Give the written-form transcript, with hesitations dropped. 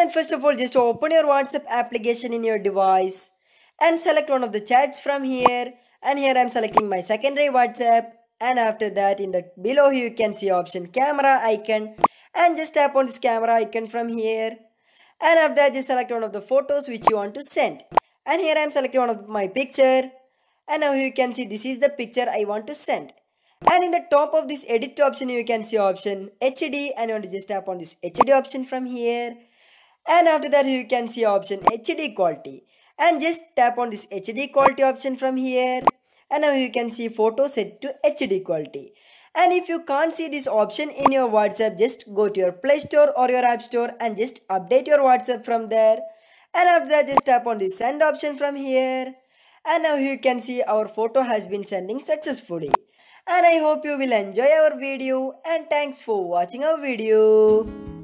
And first of all, just open your WhatsApp application in your device and select one of the chats from here. And here I'm selecting my secondary WhatsApp. And after that, in the below you can see option camera icon, and just tap on this camera icon from here. And after that, just select one of the photos which you want to send. And here I'm selecting one of my picture. And now you can see this is the picture I want to send. And in the top of this edit option, you can see option HD, and you want to just tap on this HD option from here. And after that, you can see option HD quality, and just tap on this HD quality option from here. And now you can see photo set to HD quality. And if you can't see this option in your WhatsApp, just go to your Play Store or your App Store and just update your WhatsApp from there. And after that, just tap on the send option from here. And now you can see our photo has been sending successfully. And I hope you will enjoy our video, and thanks for watching our video.